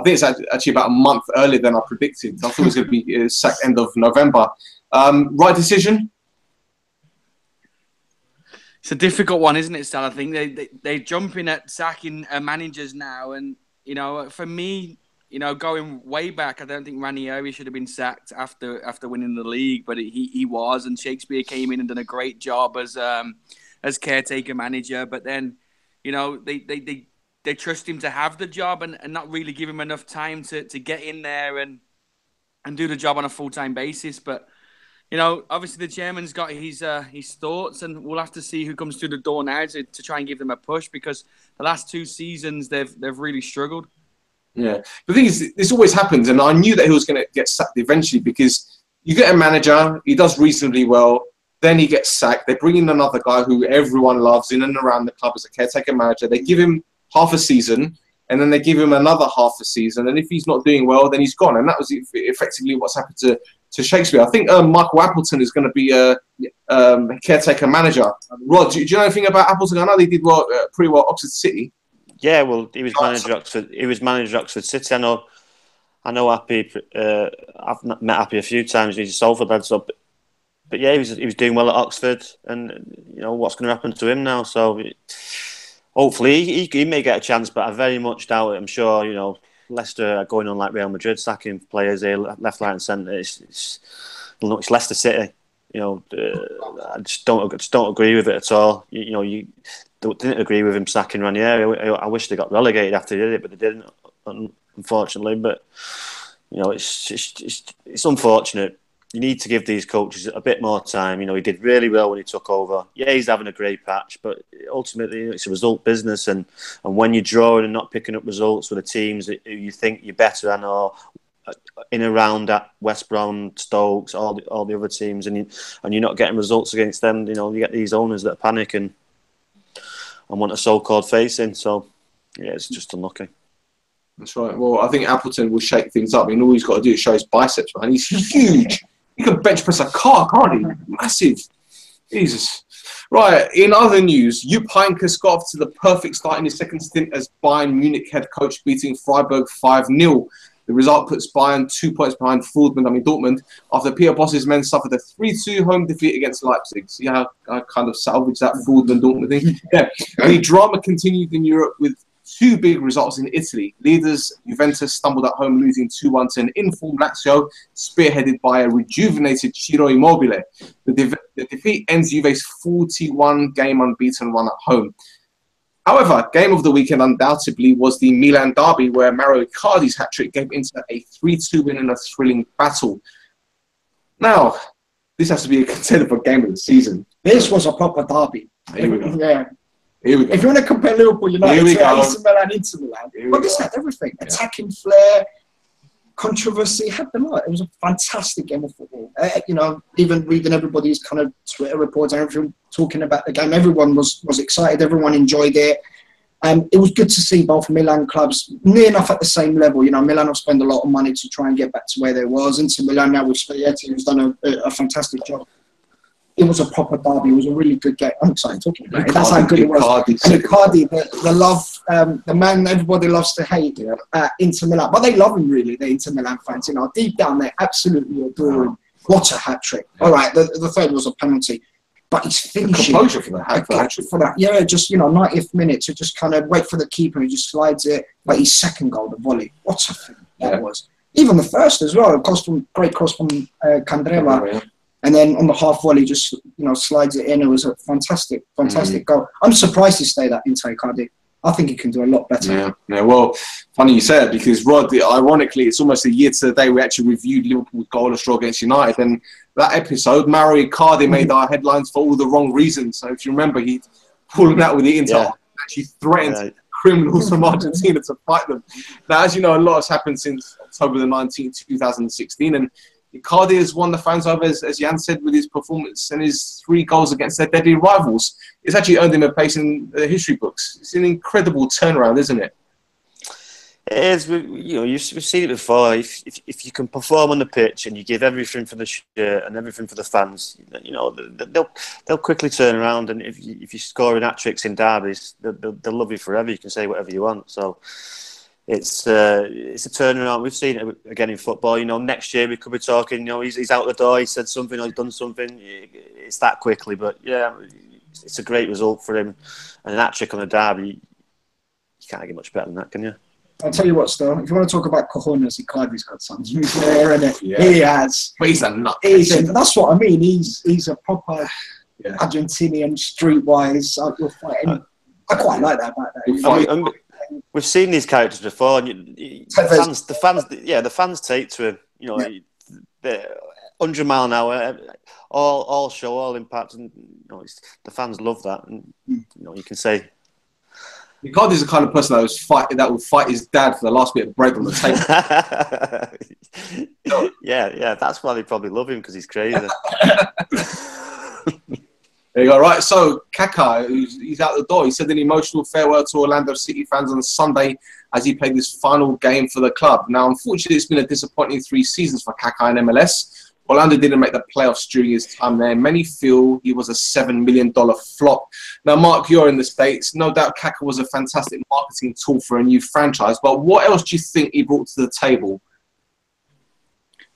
Speaker 1: think it's actually about a month earlier than I predicted. I thought it was going to be sacked end of November. Right decision?
Speaker 3: It's a difficult one, isn't it, Sal? I think they're jumping at sacking managers now. And, for me, going way back, I don't think Ranieri should have been sacked after winning the league, but he was. And Shakespeare came in and done a great job as caretaker manager. But then, they trust him to have the job and not really give him enough time to get in there and do the job on a full-time basis. But obviously the chairman's got his thoughts, and we'll have to see who comes through the door now to try and give them a push, because the last 2 seasons they've really struggled.
Speaker 1: Yeah, the thing is, this always happens, and I knew that he was going to get sacked eventually, because you get a manager, he does reasonably well, then he gets sacked. They bring in another guy who everyone loves in and around the club as a caretaker manager. They give him half a season, and then they give him another half a season, and if he's not doing well, then he's gone. And that was effectively what's happened to Shakespeare. I think Michael Appleton is going to be a caretaker manager. Rod, do you know anything about Appleton? I know they did pretty well at Oxford City.
Speaker 4: Yeah, well, he was manager at Oxford. He was manager at Oxford City. I know Happy. I've met Happy a few times. He's a Salford lad, so. But yeah, he was doing well at Oxford, and what's going to happen to him now? So hopefully he may get a chance, but I very much doubt it. I'm sure Leicester are going on like Real Madrid, sacking players here left, right, and centre. It's Leicester City. I just don't agree with it at all. You didn't agree with him sacking Ranieri. I wish they got relegated after they did it, but they didn't, unfortunately. But it's unfortunate. You need to give these coaches a bit more time. He did really well when he took over. Yeah, he's having a great patch, but ultimately it's a result business. And when you're drawing and not picking up results with the teams that you think you're better than, or in around at West Brom, Stokes, all the other teams, and you're not getting results against them, you get these owners that panic. And want a so-called face in. So, yeah, it's just unlucky.
Speaker 1: That's right. Well, I think Appleton will shake things up. I mean, all he's got to do is show his biceps, man. He's huge. He can bench press a car, can't he? Massive. Jesus. Right, in other news, Jupp Heynckes got off to the perfect start in his second stint as Bayern Munich head coach, beating Freiburg 5-0. The result puts Bayern 2 points behind Dortmund, after Peter Bosz's men suffered a 3-2 home defeat against Leipzig. See how I kind of salvaged that Dortmund thing? Yeah. The drama continued in Europe with 2 big results in Italy. Leaders Juventus stumbled at home, losing 2-1 to an informed Lazio, spearheaded by a rejuvenated Ciro Immobile. The defeat ends Juve's 41-game unbeaten run at home. However, game of the weekend undoubtedly was the Milan derby, where Mario Icardi's hat-trick gave Inter a 3-2 win in a thrilling battle. Now, this has to be a contender for game of the season.
Speaker 2: This was a proper derby.
Speaker 1: Here we go.
Speaker 2: Yeah.
Speaker 1: Here we go.
Speaker 2: If you want to compare Liverpool United to Inter Milan, but this had everything.
Speaker 1: Yeah.
Speaker 2: Attacking flair, controversy, had them all. It was a fantastic game of football. You know, even reading everybody's kind of Twitter reports and everything, talking about the game, everyone was excited, everyone enjoyed it. It was good to see both Milan clubs near enough at the same level. You know, Milan have spent a lot of money to try and get back to where they was. Inter Milan now with Spalletti, who's done a fantastic job. It was a proper derby. It was a really good game. I'm excited talking about it. That's how good it was. And Icardi, the love, the man everybody loves to hate, Inter Milan. But they love him, really, the Inter Milan fans. You know, deep down, they absolutely adore him. What a hat-trick. All right, the third was a penalty. But he's finishing.
Speaker 1: The composure for the hat-trick.
Speaker 2: For that, yeah, just, you know, 90th minute to just kind of wait for the keeper and he just slides it. But his second goal, the volley. What a thing that was. Even the first as well. Great cross from Candreva. Yeah. And then on the half volley, just, you know, slides it in. It was a fantastic goal. I'm surprised he stayed at Inter Icardi. I think he can do a lot better.
Speaker 1: Yeah. Well, funny you say it, because Rod, ironically, it's almost a year to the day we actually reviewed Liverpool's goalless draw against United, and that episode, Mario Icardi made our headlines for all the wrong reasons. So if you remember, he pulled out with the Inter, actually threatened criminals from Argentina to fight them. Now, as you know, a lot has happened since October the 19th, 2016, and Icardi has won the fans over, as Jan said, with his performance and his 3 goals against their deadly rivals. It's actually earned him a place in the history books. It's an incredible turnaround, isn't it?
Speaker 4: It is. You know, we've seen it before. If you can perform on the pitch and you give everything for the shirt and everything for the fans, you know, they'll quickly turn around. And if you're scoring hat-tricks in derbies, they'll love you forever. You can say whatever you want. So it's a turnaround. We've seen it again in football. You know, next year we could be talking, you know, he's out the door, he said something, or he's done something. It's that quickly. But yeah, it's a great result for him. And an hat-trick on a derby, you can't get much better than that, can you?
Speaker 2: I'll tell you what, still, if you want to talk about cojones, Icardi's got something there, and he has.
Speaker 1: But he's a nut.
Speaker 2: That's what I mean. He's a proper Argentinian, streetwise. I quite like that about that.
Speaker 4: We've seen these characters before, and the fans take to him. You know, the 100 mile an hour, all show, all impact, and you know, the fans love that. And you know, you can say
Speaker 1: Icardi's the kind of person that would fight his dad for the last bit of bread on the table.
Speaker 4: yeah, that's why they probably love him, because he's crazy.
Speaker 1: There you go. Right, so Kaka, he's out the door. He said an emotional farewell to Orlando City fans on Sunday as he played his final game for the club. Now, unfortunately, it's been a disappointing 3 seasons for Kaka in MLS. Orlando didn't make the playoffs during his time there. Many feel he was a $7 million flop. Now, Mark, you're in the States. No doubt Kaka was a fantastic marketing tool for a new franchise, but what else do you think he brought to the table?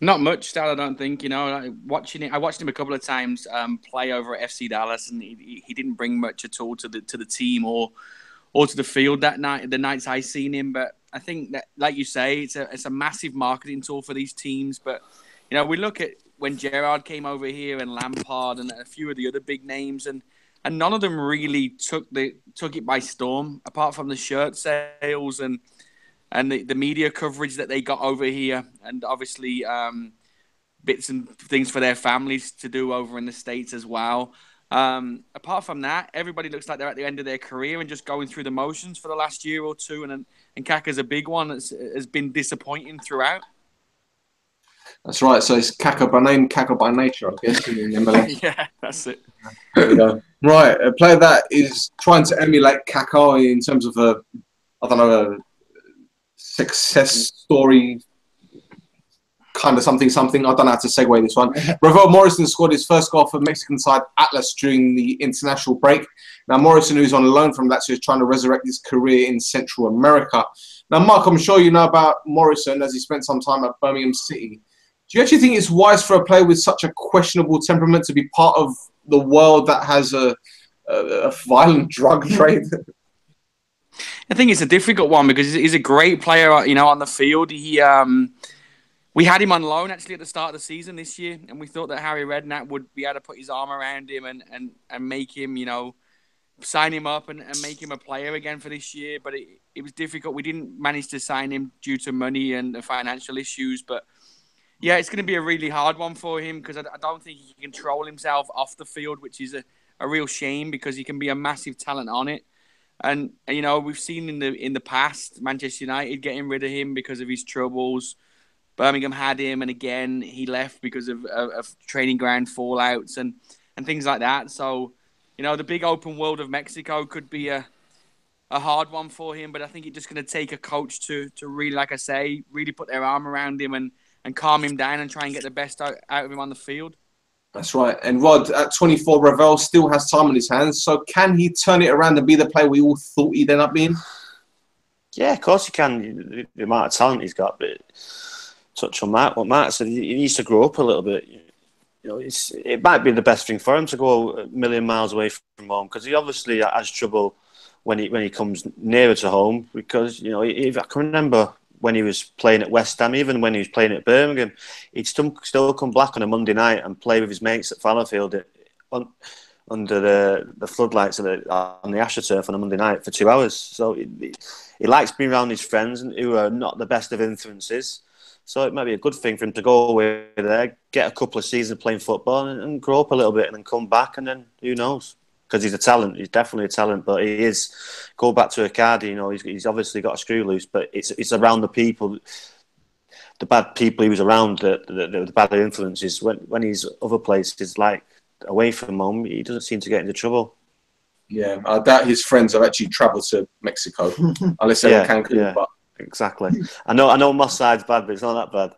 Speaker 3: Not much, Stal, I don't think. You know, I watched him a couple of times play over at FC Dallas, and he didn't bring much at all to the team or to the field that night. The nights I seen him, but I think that, like you say, it's a massive marketing tool for these teams. But you know, we look at when Gerrard came over here and Lampard and a few of the other big names, and none of them really took it by storm, apart from the shirt sales and the media coverage that they got over here, and obviously bits and things for their families to do over in the States as well. Apart from that, everybody looks like they're at the end of their career and just going through the motions for the last year or two. And Kaka's a big one that has been disappointing throughout.
Speaker 1: That's right. So it's Kaka by name, Kaka by nature, I guess. In MLS.
Speaker 3: Yeah, that's it.
Speaker 1: There you go. Right, a player that is trying to emulate Kaka in terms of a success story, kind of something. I don't know how to segue this one. Ravel Morrison scored his first goal for Mexican side Atlas during the international break. Now, Morrison, who's on loan from Lazio, is trying to resurrect his career in Central America. Now, Mark, I'm sure you know about Morrison as he spent some time at Birmingham City. Do you actually think it's wise for a player with such a questionable temperament to be part of the world that has a violent drug trade?
Speaker 3: I think it's a difficult one because he's a great player, you know, on the field. We had him on loan actually at the start of the season this year, and we thought that Harry Redknapp would be able to put his arm around him and make him, you know, sign him up and make him a player again for this year. But it was difficult. We didn't manage to sign him due to money and the financial issues. But yeah, it's going to be a really hard one for him because I don't think he can control himself off the field, which is a real shame because he can be a massive talent on it. And you know, we've seen in the past Manchester United getting rid of him because of his troubles. Birmingham had him, and again he left because of training ground fallouts and things like that. So, you know, the big open world of Mexico could be a hard one for him. But I think it's just going to take a coach to really, like I say, really put their arm around him and calm him down and try and get the best out of him on the field.
Speaker 1: That's right. And Rod, at 24, Ravel still has time on his hands. So can he turn it around and be the player we all thought he'd end up being?
Speaker 4: Yeah, of course he can. The amount of talent he's got, but touch on that. What Matt said, he needs to grow up a little bit. You know, it might be the best thing for him to go a million miles away from home because he obviously has trouble when he comes nearer to home. Because you know, I can remember when he was playing at West Ham, even when he was playing at Birmingham, he'd still come back on a Monday night and play with his mates at Fallowfield under the floodlights on the AstroTurf on a Monday night for 2 hours. So he likes being around his friends who are not the best of influences. So it might be a good thing for him to go away there, get a couple of seasons playing football and grow up a little bit and then come back and then who knows? Because he's a talent. He's definitely a talent, but he is. Go back to Icardi, you know, he's obviously got a screw loose, but it's around the people, the bad people he was around, the bad influences. When he's other places, like away from home, he doesn't seem to get into trouble.
Speaker 1: Yeah, I doubt his friends have actually travelled to Mexico, unless they're in Cancun.
Speaker 4: Yeah,
Speaker 1: but
Speaker 4: exactly. I know Moss side's bad, but it's not that bad.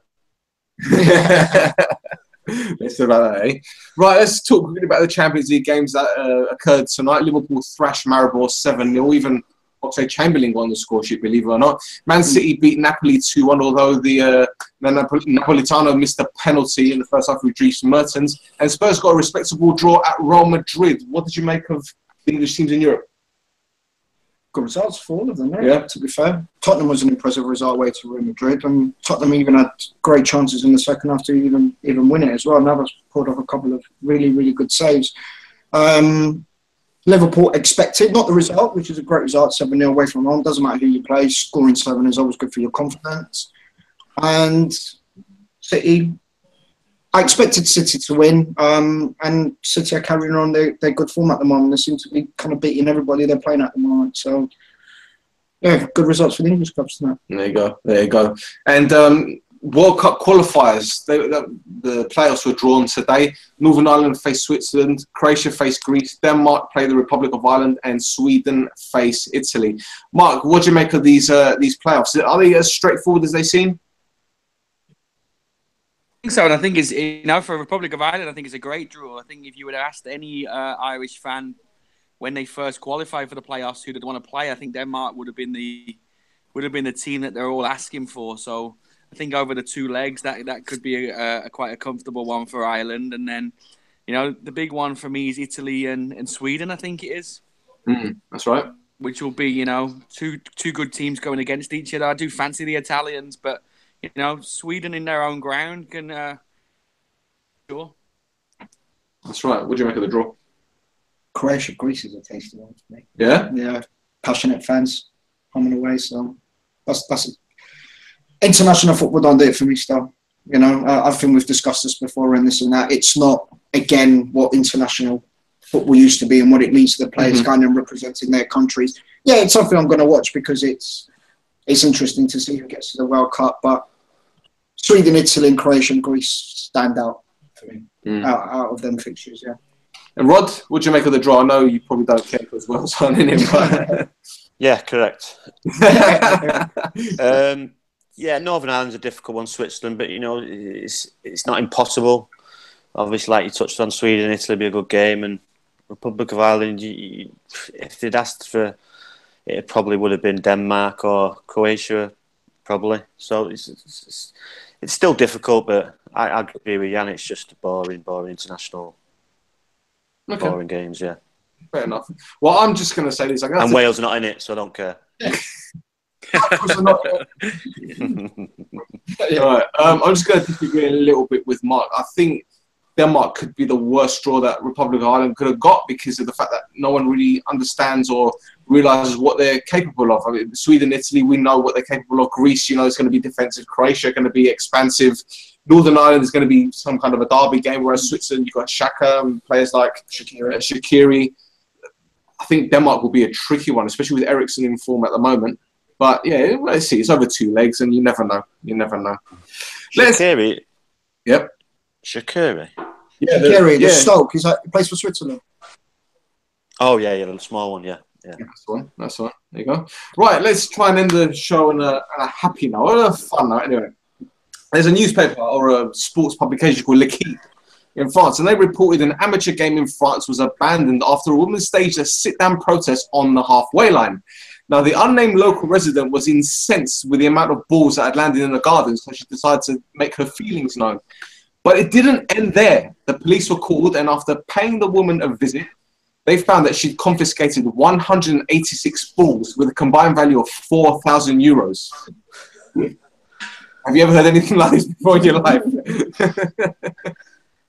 Speaker 1: Let's talk about that, eh? Right, let's talk quickly about the Champions League games that occurred tonight. Liverpool thrashed Maribor 7-0. Even Oxlade-Chamberlain won the score sheet, believe it or not. Man City beat Napoli 2-1, although the Napolitano missed a penalty in the first half with Dries Mertens. And Spurs got a respectable draw at Real Madrid. What did you make of the English teams in Europe?
Speaker 2: Good results for all of them,
Speaker 1: yeah.
Speaker 2: To be fair. Tottenham was an impressive result away to Real Madrid, and Tottenham even had great chances in the second half to even win it as well. Navas pulled off a couple of really, really good saves. Liverpool expected, not the result, which is a great result, 7-0 away from home. Doesn't matter who you play, scoring 7 is always good for your confidence. And City, I expected City to win, and City are carrying on their good form at the moment. They seem to be kind of beating everybody they're playing at the moment. So, yeah, good results for the English clubs tonight.
Speaker 1: There you go. And World Cup qualifiers, the playoffs were drawn today. Northern Ireland faced Switzerland, Croatia faced Greece, Denmark play the Republic of Ireland, and Sweden face Italy. Mark, what do you make of these playoffs? Are they as straightforward as they seem?
Speaker 3: I think so, and I think it's, you know, for Republic of Ireland, I think it's a great draw. I think if you would have asked any Irish fan when they first qualified for the playoffs who they'd want to play, I think Denmark would have been the team that they're all asking for. So I think over the two legs, that could be quite a comfortable one for Ireland. And then, you know, the big one for me is Italy and Sweden. I think it is.
Speaker 1: That's right.
Speaker 3: Which will be, you know, two good teams going against each other. I do fancy the Italians, but you know, Sweden in their own ground can. Sure.
Speaker 1: That's right. What do you make of the draw?
Speaker 2: Croatia, Greece is a tasty one for me.
Speaker 1: Yeah.
Speaker 2: Yeah, passionate fans coming away. So that's international football. Don't do it for me, still. You know, I think we've discussed this before and this and that. It's not again what international football used to be and what it means to the players kind of representing their countries. Yeah, it's something I'm going to watch because it's interesting to see who gets to the World Cup, but Sweden, Italy, and Croatia and Greece stand out for me out of them fixtures, yeah.
Speaker 1: And Rod, what do you make of the draw? I know you probably don't care as well, signing him. But...
Speaker 4: Yeah, correct. Yeah, Northern Ireland's a difficult one, Switzerland, but it's not impossible. Obviously, like you touched on, Sweden, Italy be a good game, and Republic of Ireland. If they'd asked for it, probably would have been Denmark or Croatia, probably. So it's still difficult, but I agree with Jan. It's just boring international, boring games. Yeah,
Speaker 1: fair enough. Well, I'm just going to say this.
Speaker 4: And Wales are not in it, so I don't care.
Speaker 1: Right. I'm just going to disagree a little bit with Mark. I think Denmark could be the worst draw that Republic of Ireland could have got because of the fact that no one really understands or realises what they're capable of. I mean, Sweden, Italy, we know what they're capable of. Greece, is going to be defensive. Croatia, going to be expansive. Northern Ireland is going to be some kind of a derby game, whereas Switzerland, you've got Xhaka and players like Shaqiri. I think Denmark will be a tricky one, especially with Eriksen in form at the moment. But yeah, let's see. It's over 2 legs, and you never know.
Speaker 4: Shaqiri.
Speaker 1: Yep.
Speaker 4: Shaqiri.
Speaker 2: Yeah, Shaqiri, Stoke. He plays for Switzerland.
Speaker 4: Oh yeah, the small one. Yeah.
Speaker 1: That's the one. There you go. Right, let's try and end the show on a happy note, on a fun note. Anyway, there's a newspaper or a sports publication called L'Equipe in France, and they reported an amateur game in France was abandoned after a woman staged a sit-down protest on the halfway line. Now, the unnamed local resident was incensed with the amount of balls that had landed in the garden, so she decided to make her feelings known. But it didn't end there. The police were called, and after paying the woman a visit, they found that she'd confiscated 186 balls with a combined value of €4,000. Have you ever heard anything like this before in your life?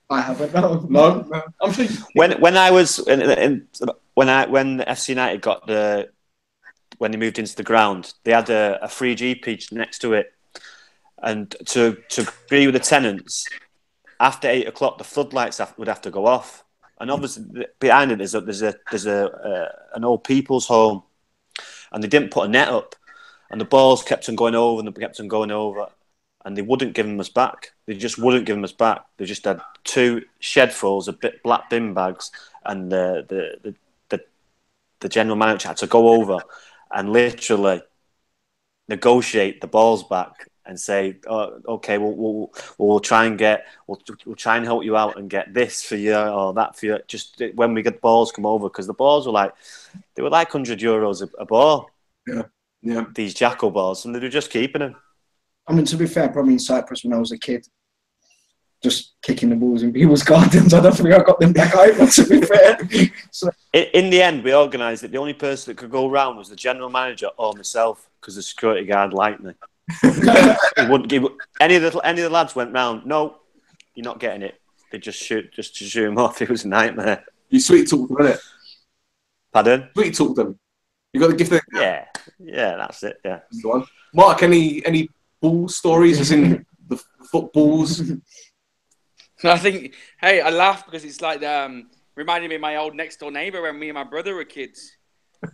Speaker 2: I haven't. No.
Speaker 1: I'm sure.
Speaker 4: When I was when FC United when they moved into the ground, they had a 3G pitch next to it, and to agree with the tenants, after 8 o'clock the floodlights would have to go off, and obviously behind it there's an old people's home, and they didn't put a net up, and the balls kept on going over, and they wouldn't give them us back. They just wouldn't give them us back. They just had 2 shed-fulls of black bin bags, and the general manager had to go over and literally negotiate the balls back and say, "Oh, okay, we'll try and help you out and get this for you or that for you." Just when we get the balls come over, because the balls were like €100 a ball.
Speaker 1: Yeah.
Speaker 4: These jackal balls, and they were just keeping them.
Speaker 2: I mean, to be fair, probably in Cyprus when I was a kid, just kicking the balls in people's gardens. I don't think I got them back either, to be fair. So,
Speaker 4: in the end, we organised it. The only person that could go round was the general manager or myself, because the security guard liked me. He wouldn't give any of the lads went round. No, you're not getting it. They just shoot him off. It was a nightmare.
Speaker 1: You sweet talk them, innit?
Speaker 4: Pardon?
Speaker 1: Sweet talk them. You got to give them.
Speaker 4: Yeah, that's it. Yeah.
Speaker 1: That's the one. Mark, any ball stories? As in the footballs.
Speaker 3: I think, I laugh because it's like reminding me of my old next door neighbour when me and my brother were kids.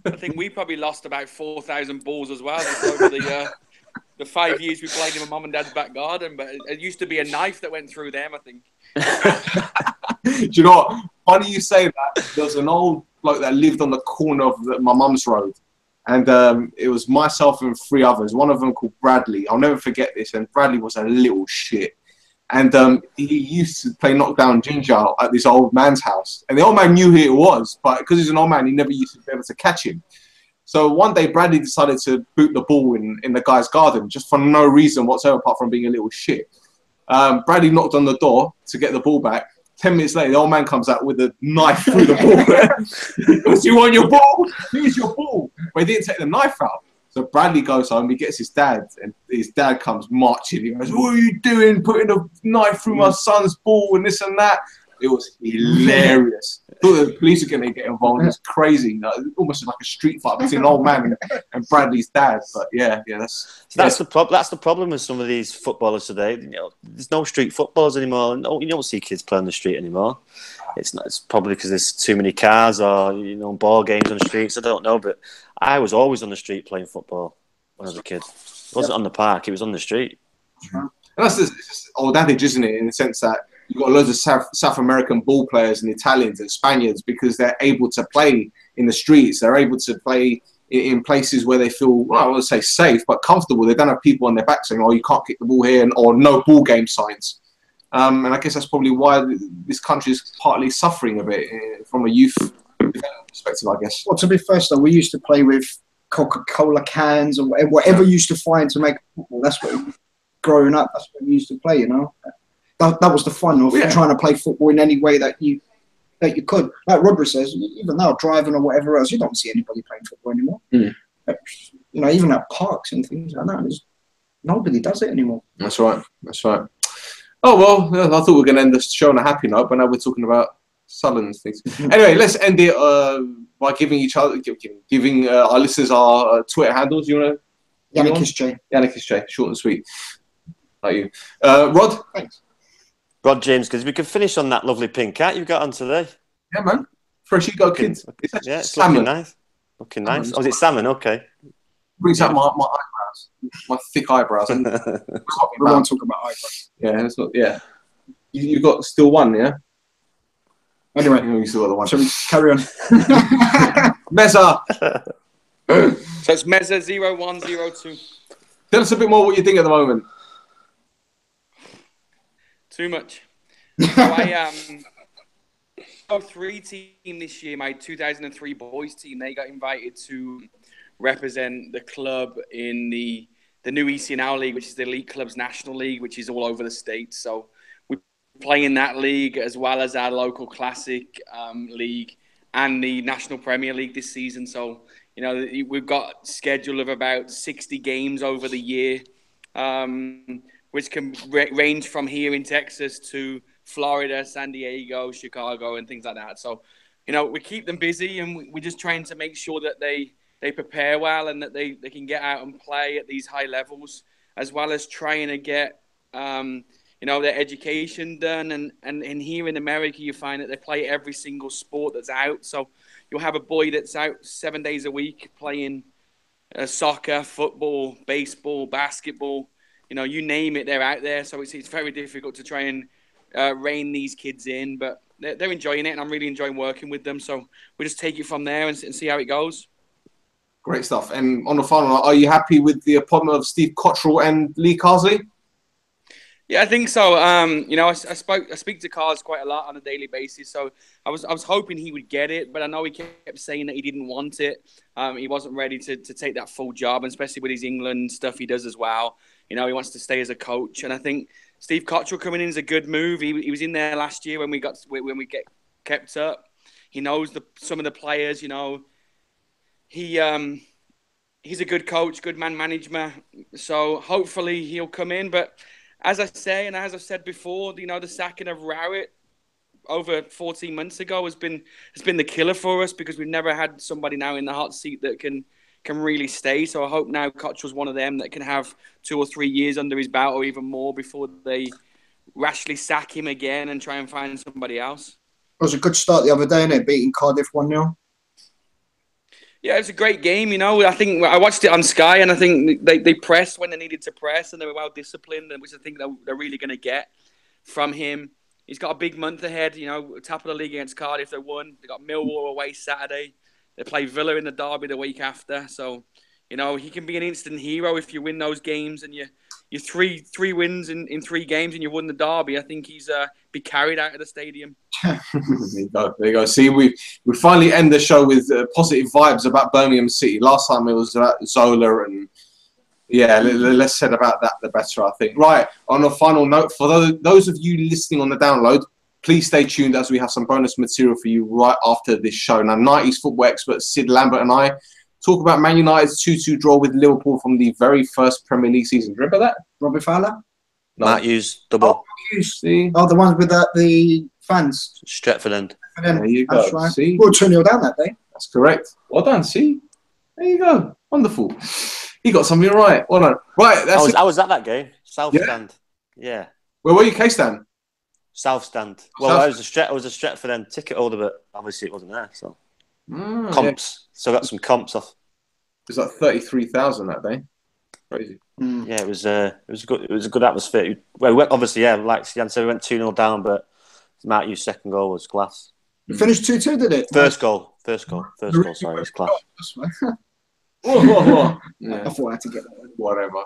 Speaker 3: I think we probably lost about 4,000 balls as well just over the 5 years we played in my mum and dad's back garden. But it used to be a knife that went through them, I think.
Speaker 1: Do you know what? Funny you say that. There was an old bloke that lived on the corner of my mum's road. And it was myself and 3 others. One of them called Bradley. I'll never forget this. And Bradley was a little shit. And he used to play knockdown ginger at this old man's house. And the old man knew who it was, but because he's an old man, he never used to be able to catch him. So one day, Bradley decided to boot the ball in the guy's garden, just for no reason whatsoever, apart from being a little shit. Bradley knocked on the door to get the ball back. 10 minutes later, the old man comes out with a knife through the ball. He goes, "You want your ball? Here's your ball." But he didn't take the knife out. So Bradley goes home, he gets his dad, and his dad comes marching. He goes, "What are you doing, putting a knife through my son's ball and this and that?" It was hilarious. I thought the police were going to get involved. It was crazy. Almost like a street fight between an old man and Bradley's dad. But yeah, that's
Speaker 4: the problem with some of these footballers today. There's no street footballers anymore. No, you don't see kids playing on the street anymore. It's probably because there's too many cars or ball games on the streets. I don't know, but I was always on the street playing football when I was a kid. It wasn't on the park; it was on the street.
Speaker 1: And that's just old adage, isn't it? In the sense that you've got loads of South American ball players and Italians and Spaniards because they're able to play in the streets. They're able to play in places where they feel, well, I wouldn't say safe, but comfortable. They don't have people on their back saying, oh, you can't kick the ball here, or no ball game signs. And I guess that's probably why this country is partly suffering a bit from a youth perspective, I guess.
Speaker 2: Well, to be fair, though, we used to play with Coca-Cola cans or whatever you used to find to make football. That's what, growing up, that's what we used to play, you know. That was the fun of trying to play football in any way that you could. Like Rodri says, even now, driving or whatever else, you don't see anybody playing football anymore. You know, even at parks and things like that, nobody does it anymore.
Speaker 1: That's right. That's right. Oh, well, I thought we were going to end the show on a happy note, but now we're talking about Sunderland's things. Anyway, let's end it by giving our listeners our Twitter handles. You want to?
Speaker 2: Yannick J.
Speaker 1: Yannick J. Short and sweet. Like you. Rod?
Speaker 2: Thanks.
Speaker 4: Rod James, because we can finish on that lovely pink cat you've got on today.
Speaker 1: Yeah, man. Freshly got kids.
Speaker 4: It's looking nice. Looking nice. Oh, is it salmon? Okay.
Speaker 1: Brings out my eyebrows. My thick eyebrows.
Speaker 2: We won't talk about eyebrows.
Speaker 1: Yeah, it's not. Yeah. You got still one, yeah?
Speaker 2: Anyway,
Speaker 1: you still got the one.
Speaker 2: Shall we carry on?
Speaker 1: Meza.
Speaker 3: So it's Meza 0102.
Speaker 1: Tell us a bit more what you think at the moment.
Speaker 3: Too much. So I 03 team this year, my 2003 boys team, they got invited to represent the club in the new ECNL League, which is the Elite Clubs National League, which is all over the States. So we play in that league as well as our local classic league and the National Premier League this season. So, you know, we've got a schedule of about 60 games over the year, which can range from here in Texas to Florida, San Diego, Chicago, and things like that. So, you know, we keep them busy, and we're just trying to make sure that they prepare well and that they can get out and play at these high levels, as well as trying to get, you know, their education done. And here in America, you find that they play every single sport that's out. So you'll have a boy that's out 7 days a week playing soccer, football, baseball, basketball. You know, you name it, they're out there. So it's very difficult to try and rein these kids in, but they're enjoying it, and I'm really enjoying working with them. So we just take it from there and see how it goes.
Speaker 1: Great stuff. And on the final, are you happy with the appointment of Steve Cottrell and Lee Carsley?
Speaker 3: Yeah, I think so. You know, I speak to Cars quite a lot on a daily basis, so I was hoping he would get it, but I know he kept saying that he didn't want it. He wasn't ready to take that full job, and especially with his England stuff he does as well. You know, he wants to stay as a coach, and I think Steve Cottrell coming in is a good move. He was in there last year when we get kept up. He knows some of the players. You know, he's a good coach, good man manager. So hopefully he'll come in. But as I say, and as I've said before, you know, the sacking of Rowett over 14 months ago has been the killer for us, because we've never had somebody now in the hot seat that can really stay. So I hope now Cottrell's one of them that can have 2 or 3 years under his belt or even more before they rashly sack him again and try and find somebody else.
Speaker 2: It was a good start the other day, innit? Beating Cardiff 1-0.
Speaker 3: Yeah, it was a great game, you know. I think I watched it on Sky, and I think they pressed when they needed to press, and they were well disciplined, which I think they're really going to get from him. He's got a big month ahead, you know, top of the league against Cardiff. They won. They got Millwall away Saturday. They play Villa in the derby the week after. So, you know, he can be an instant hero if you win those games, and you three wins in 3 games and you won the derby. I think he's be carried out of the stadium.
Speaker 1: There you go. See, we finally end the show with positive vibes about Birmingham City. Last time it was about Zola, and yeah, less said about that, the better, I think. Right, on a final note, for those of you listening on the download, please stay tuned as we have some bonus material for you right after this show. Now, 90s football expert Sid Lambert and I talk about Man United's 2-2 draw with Liverpool from the very first Premier League season. Do you remember that?
Speaker 2: Robbie Fowler?
Speaker 1: No.
Speaker 4: Matthews, double.
Speaker 1: See?
Speaker 2: Oh, the ones with the fans.
Speaker 4: Stretford End.
Speaker 1: There you go.
Speaker 2: That's right.
Speaker 1: See?
Speaker 2: We were 2-0 down that day.
Speaker 1: That's correct. Well done. See? There you go. Wonderful. You got something right. Well done. Right.
Speaker 4: I was at that game. South Stand. Yeah.
Speaker 1: Where were you, K-Stand?
Speaker 4: South Stand. Well, I was a Stretford End ticket holder, but obviously it wasn't there. So comps. Yeah. So I got some comps off.
Speaker 1: It was like 33,000 that day. Crazy.
Speaker 4: Yeah, it was a good atmosphere. Well, obviously, yeah, like Jan said, we went 2-0 down, but Matt Hughes' second goal was class.
Speaker 2: We finished 2-2, did it?
Speaker 4: First goal. Sorry, it's class.
Speaker 1: Yeah.
Speaker 2: I thought I had to get that one.
Speaker 1: Whatever.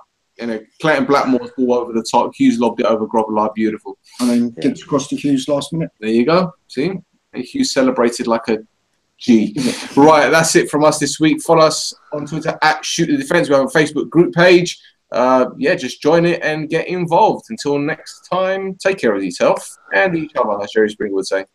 Speaker 1: Clayton Blackmore's ball over the top. Hughes lobbed it over Grovelar. Beautiful.
Speaker 2: And then Giggs across to Hughes last minute.
Speaker 1: There you go. See? And Hughes celebrated like a G. Right, that's it from us this week. Follow us on Twitter at Shoot the Defence. We have a Facebook group page. Just join it and get involved. Until next time, take care of yourself and each other, as Jerry Springer would say.